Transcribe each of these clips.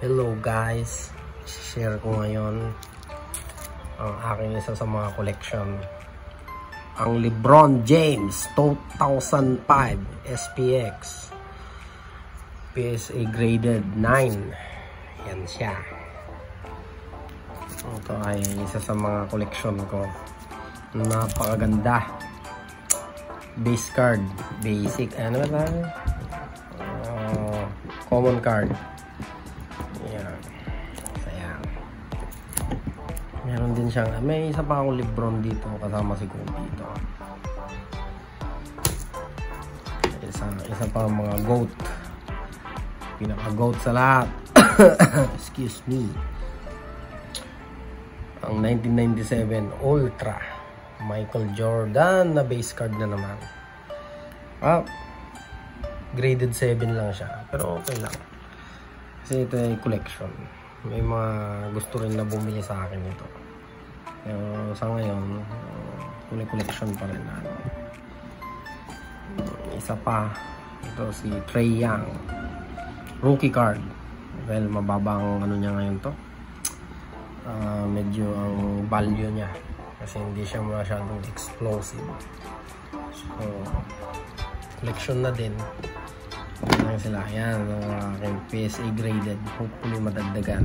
Hello guys, share ko ngayon ang aking isa sa mga collection, ang LeBron James 2005 SPX PSA graded 9. Yan siya. Ito ay isa sa mga collection ko. Napakaganda. Base card, basic, ano ba tayo? Common card. Ayan. Ayan. Meron din siyang, may isa pa akong LeBron dito kasama si Kobe dito. Isa pa mga GOAT. Pinaka GOAT sa lahat. Excuse me. Ang 1997 Ultra Michael Jordan na base card na naman. Graded 7 lang siya, pero okay lang kasi ito ay collection. May mga gusto rin na bumili sa akin ito, pero sa ngayon collection pa rin. Isa pa, ito si Trae Young rookie card. Well, mababa ang ano niya ngayon to, medyo ang value niya kasi hindi siya masyadong explosive. So collection na din lang sila. Yan ang aking PSA graded. Hopefully madagdagan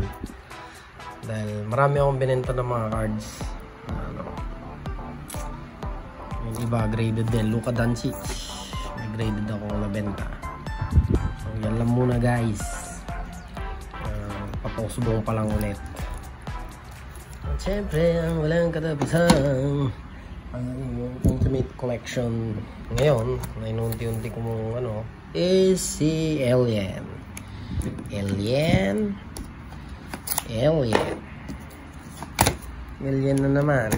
dahil marami akong binenta ng mga cards. Yung iba graded din. Luka Doncic may graded ako nabenta. So yan lang muna guys. Papausubong pa lang ulit. At syempre ang walang katapusan ang Ultimate Collection ngayon na inunti-unti ko mong is si Alien na naman.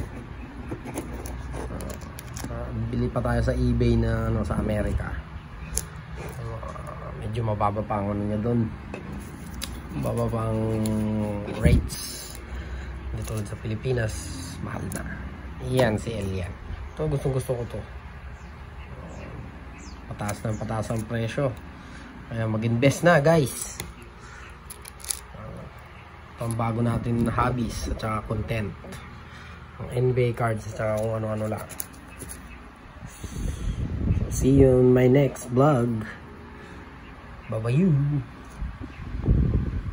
Bili pa tayo sa eBay na sa Amerika. Medyo mababa pa ang niya doon, mababa pa ang rates. Dito sa Pilipinas mahal na. Yan si Alien. Ito gustong-gusto ko to. Pataas ang presyo. Kaya mag-invest na guys. Pambago natin hobbies at saka content. Ang NBA cards at saka kung ano-ano lang. So, see you in my next vlog. Bye-bye.